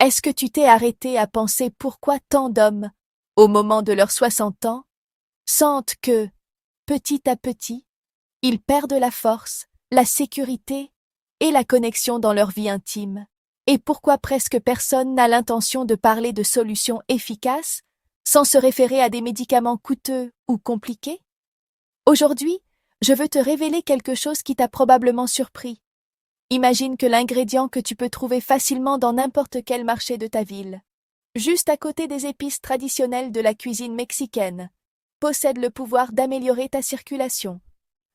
Est-ce que tu t'es arrêté à penser pourquoi tant d'hommes, au moment de leurs 60 ans, sentent que, petit à petit, ils perdent la force, la sécurité et la connexion dans leur vie intime? Et pourquoi presque personne n'a l'intention de parler de solutions efficaces sans se référer à des médicaments coûteux ou compliqués? Aujourd'hui, je veux te révéler quelque chose qui t'a probablement surpris. Imagine que l'ingrédient que tu peux trouver facilement dans n'importe quel marché de ta ville, juste à côté des épices traditionnelles de la cuisine mexicaine, possède le pouvoir d'améliorer ta circulation,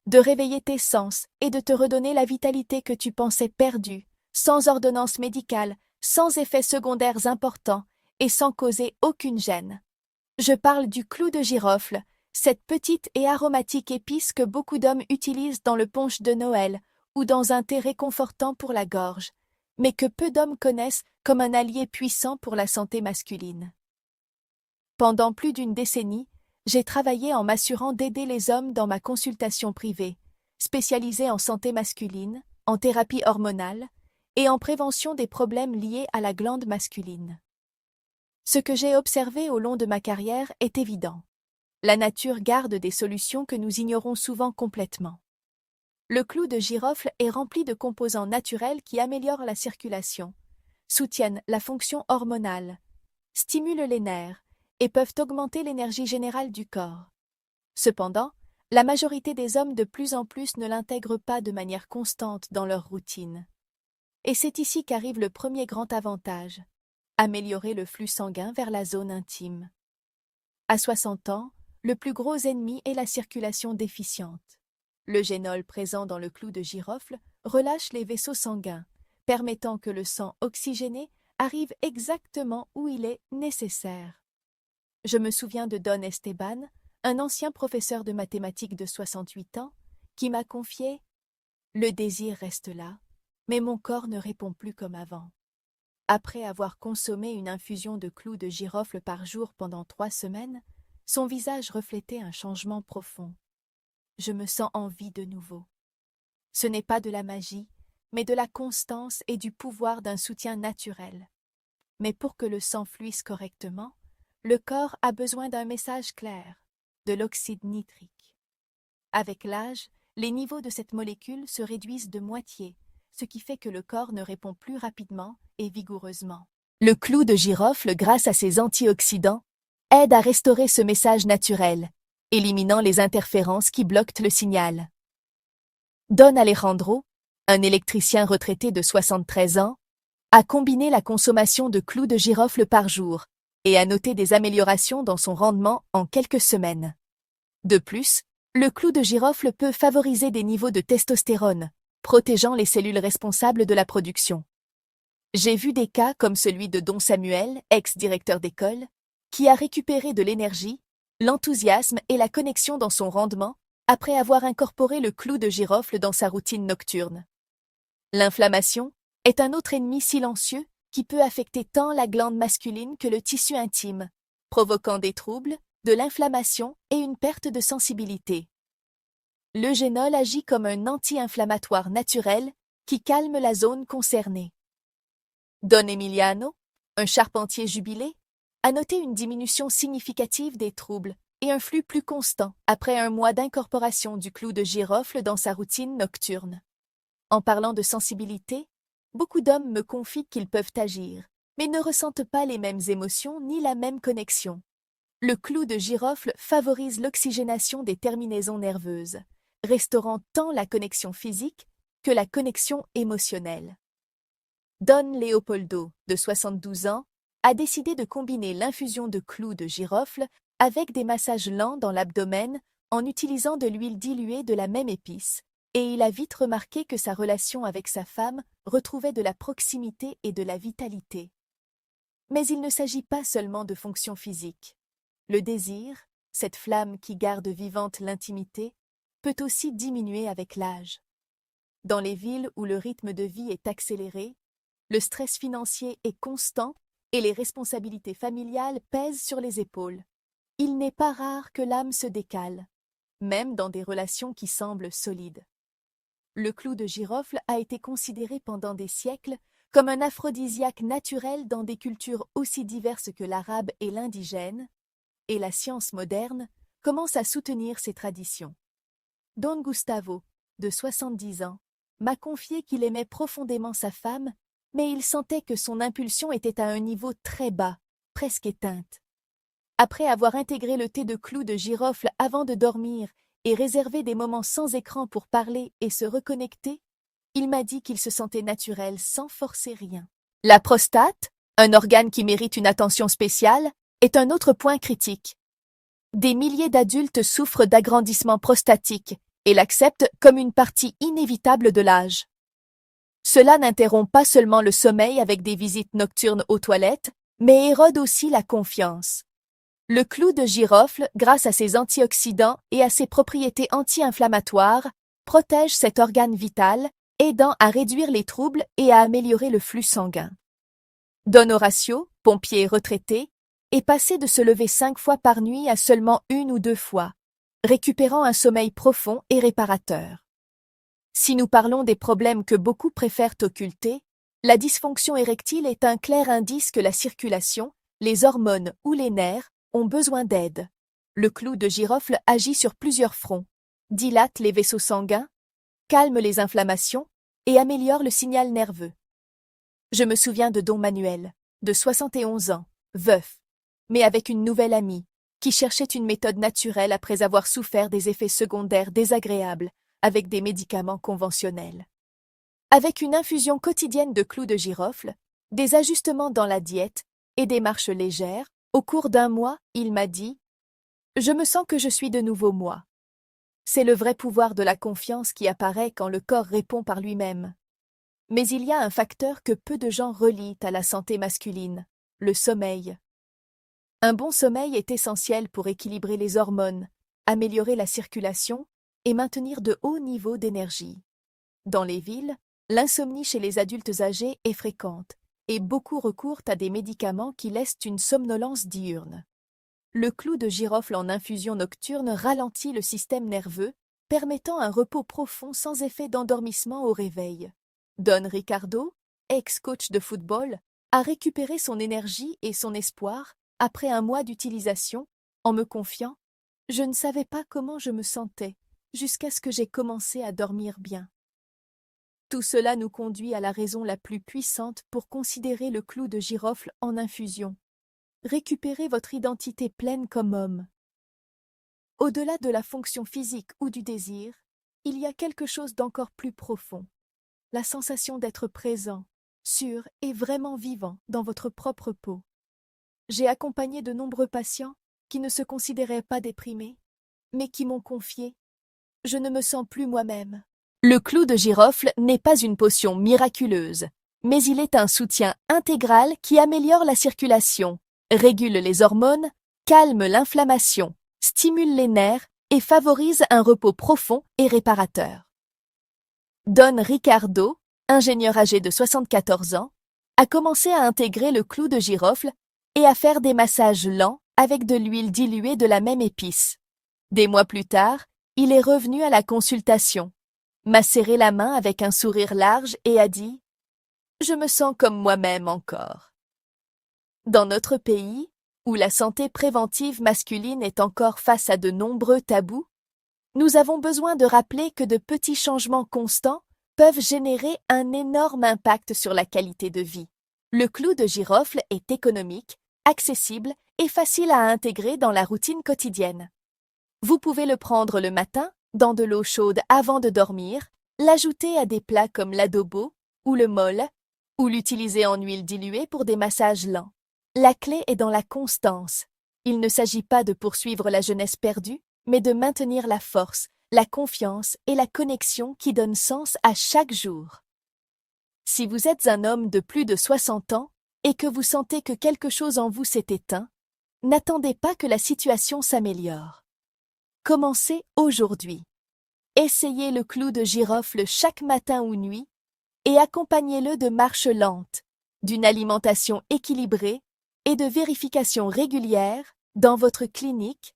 de réveiller tes sens et de te redonner la vitalité que tu pensais perdue, sans ordonnance médicale, sans effets secondaires importants et sans causer aucune gêne. Je parle du clou de girofle, cette petite et aromatique épice que beaucoup d'hommes utilisent dans le punch de Noël ou dans un thé réconfortant pour la gorge, mais que peu d'hommes connaissent comme un allié puissant pour la santé masculine. Pendant plus d'une décennie, j'ai travaillé en m'assurant d'aider les hommes dans ma consultation privée, spécialisée en santé masculine, en thérapie hormonale et en prévention des problèmes liés à la glande masculine. Ce que j'ai observé au long de ma carrière est évident. La nature garde des solutions que nous ignorons souvent complètement. Le clou de girofle est rempli de composants naturels qui améliorent la circulation, soutiennent la fonction hormonale, stimulent les nerfs et peuvent augmenter l'énergie générale du corps. Cependant, la majorité des hommes de plus en plus ne l'intègrent pas de manière constante dans leur routine. Et c'est ici qu'arrive le premier grand avantage: améliorer le flux sanguin vers la zone intime. À 60 ans, le plus gros ennemi est la circulation déficiente. Le génol présent dans le clou de girofle relâche les vaisseaux sanguins, permettant que le sang oxygéné arrive exactement où il est nécessaire. Je me souviens de Don Esteban, un ancien professeur de mathématiques de 68 ans, qui m'a confié: « Le désir reste là, mais mon corps ne répond plus comme avant. » Après avoir consommé une infusion de clous de girofle par jour pendant 3 semaines, son visage reflétait un changement profond. Je me sens en vie de nouveau. Ce n'est pas de la magie, mais de la constance et du pouvoir d'un soutien naturel. Mais pour que le sang fluisse correctement, le corps a besoin d'un message clair, de l'oxyde nitrique. Avec l'âge, les niveaux de cette molécule se réduisent de moitié, ce qui fait que le corps ne répond plus rapidement et vigoureusement. Le clou de girofle, grâce à ses antioxydants, aide à restaurer ce message naturel, éliminant les interférences qui bloquent le signal. Don Alejandro, un électricien retraité de 73 ans, a combiné la consommation de clous de girofle par jour et a noté des améliorations dans son rendement en quelques semaines. De plus, le clou de girofle peut favoriser des niveaux de testostérone, protégeant les cellules responsables de la production. J'ai vu des cas comme celui de Don Samuel, ex-directeur d'école, qui a récupéré de l'énergie, l'enthousiasme et la connexion dans son rendement après avoir incorporé le clou de girofle dans sa routine nocturne. L'inflammation est un autre ennemi silencieux qui peut affecter tant la glande masculine que le tissu intime, provoquant des troubles, de l'inflammation et une perte de sensibilité. Le génol agit comme un anti-inflammatoire naturel qui calme la zone concernée. Don Emiliano, un charpentier jubilé, a noté une diminution significative des troubles et un flux plus constant après un mois d'incorporation du clou de girofle dans sa routine nocturne. En parlant de sensibilité, beaucoup d'hommes me confient qu'ils peuvent agir, mais ne ressentent pas les mêmes émotions ni la même connexion. Le clou de girofle favorise l'oxygénation des terminaisons nerveuses, restaurant tant la connexion physique que la connexion émotionnelle. Don Leopoldo, de 72 ans, a décidé de combiner l'infusion de clous de girofle avec des massages lents dans l'abdomen en utilisant de l'huile diluée de la même épice, et il a vite remarqué que sa relation avec sa femme retrouvait de la proximité et de la vitalité. Mais il ne s'agit pas seulement de fonctions physiques. Le désir, cette flamme qui garde vivante l'intimité, peut aussi diminuer avec l'âge. Dans les villes où le rythme de vie est accéléré, le stress financier est constant et les responsabilités familiales pèsent sur les épaules. Il n'est pas rare que l'âme se décale, même dans des relations qui semblent solides. Le clou de girofle a été considéré pendant des siècles Comme un aphrodisiaque naturel dans des cultures aussi diverses que l'arabe et l'indigène, et la science moderne commence à soutenir ces traditions. Don Gustavo, de 70 ans, m'a confié qu'il aimait profondément sa femme, mais il sentait que son impulsion était à un niveau très bas, presque éteinte. Après avoir intégré le thé de clous de girofle avant de dormir et réservé des moments sans écran pour parler et se reconnecter, il m'a dit qu'il se sentait naturel sans forcer rien. La prostate, un organe qui mérite une attention spéciale, est un autre point critique. Des milliers d'adultes souffrent d'agrandissement prostatique et l'acceptent comme une partie inévitable de l'âge. Cela n'interrompt pas seulement le sommeil avec des visites nocturnes aux toilettes, mais érode aussi la confiance. Le clou de girofle, grâce à ses antioxydants et à ses propriétés anti-inflammatoires, protège cet organe vital, aidant à réduire les troubles et à améliorer le flux sanguin. Don Horacio, pompier retraité, est passé de se lever 5 fois par nuit à seulement 1 ou 2 fois, récupérant un sommeil profond et réparateur. Si nous parlons des problèmes que beaucoup préfèrent occulter, la dysfonction érectile est un clair indice que la circulation, les hormones ou les nerfs ont besoin d'aide. Le clou de girofle agit sur plusieurs fronts, dilate les vaisseaux sanguins, calme les inflammations et améliore le signal nerveux. Je me souviens de Don Manuel, de 71 ans, veuf, mais avec une nouvelle amie, qui cherchait une méthode naturelle après avoir souffert des effets secondaires désagréables avec des médicaments conventionnels. Avec une infusion quotidienne de clous de girofle, des ajustements dans la diète et des marches légères, au cours d'1 mois, il m'a dit « Je me sens que je suis de nouveau moi ». C'est le vrai pouvoir de la confiance qui apparaît quand le corps répond par lui-même. Mais il y a un facteur que peu de gens relient à la santé masculine, le sommeil. Un bon sommeil est essentiel pour équilibrer les hormones, améliorer la circulation et maintenir de hauts niveaux d'énergie. Dans les villes, l'insomnie chez les adultes âgés est fréquente et beaucoup recourent à des médicaments qui laissent une somnolence diurne. Le clou de girofle en infusion nocturne ralentit le système nerveux, permettant un repos profond sans effet d'endormissement au réveil. Don Ricardo, ex-coach de football, a récupéré son énergie et son espoir après 1 mois d'utilisation en me confiant « Je ne savais pas comment je me sentais jusqu'à ce que j'ai commencé à dormir bien ». Tout cela nous conduit à la raison la plus puissante pour considérer le clou de girofle en infusion. Récupérez votre identité pleine comme homme. Au-delà de la fonction physique ou du désir, il y a quelque chose d'encore plus profond. La sensation d'être présent, sûr et vraiment vivant dans votre propre peau. J'ai accompagné de nombreux patients qui ne se considéraient pas déprimés, mais qui m'ont confié « Je ne me sens plus moi-même ». Le clou de girofle n'est pas une potion miraculeuse, mais il est un soutien intégral qui améliore la circulation, régule les hormones, calme l'inflammation, stimule les nerfs et favorise un repos profond et réparateur. Don Ricardo, ingénieur âgé de 74 ans, a commencé à intégrer le clou de girofle et à faire des massages lents avec de l'huile diluée de la même épice. Des mois plus tard, il est revenu à la consultation, m'a serré la main avec un sourire large et a dit « Je me sens comme moi-même encore ». Dans notre pays, où la santé préventive masculine est encore face à de nombreux tabous, nous avons besoin de rappeler que de petits changements constants peuvent générer un énorme impact sur la qualité de vie. Le clou de girofle est économique, accessible et facile à intégrer dans la routine quotidienne. Vous pouvez le prendre le matin, dans de l'eau chaude avant de dormir, l'ajouter à des plats comme l'adobo ou le mole, ou l'utiliser en huile diluée pour des massages lents. La clé est dans la constance. Il ne s'agit pas de poursuivre la jeunesse perdue, mais de maintenir la force, la confiance et la connexion qui donnent sens à chaque jour. Si vous êtes un homme de plus de 60 ans et que vous sentez que quelque chose en vous s'est éteint, n'attendez pas que la situation s'améliore. Commencez aujourd'hui. Essayez le clou de girofle chaque matin ou nuit et accompagnez-le de marches lentes, d'une alimentation équilibrée et de vérifications régulières dans votre clinique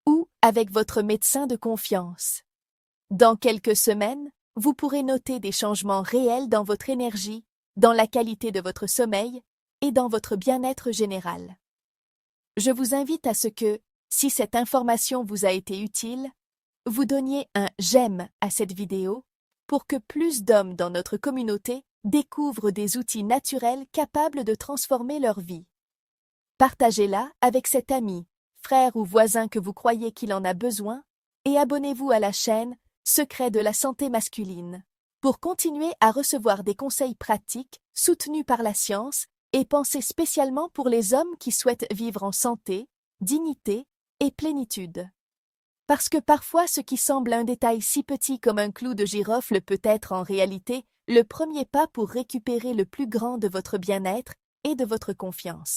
ou avec votre médecin de confiance. Dans quelques semaines, vous pourrez noter des changements réels dans votre énergie, dans la qualité de votre sommeil et dans votre bien-être général. Je vous invite à ce que, si cette information vous a été utile, vous donniez un j'aime à cette vidéo pour que plus d'hommes dans notre communauté découvrent des outils naturels capables de transformer leur vie. Partagez-la avec cet ami, frère ou voisin que vous croyez qu'il en a besoin et abonnez-vous à la chaîne Secrets de la santé masculine pour continuer à recevoir des conseils pratiques soutenus par la science et pensés spécialement pour les hommes qui souhaitent vivre en santé, dignité et plénitude. Parce que parfois ce qui semble un détail si petit comme un clou de girofle peut être en réalité le premier pas pour récupérer le plus grand de votre bien-être et de votre confiance.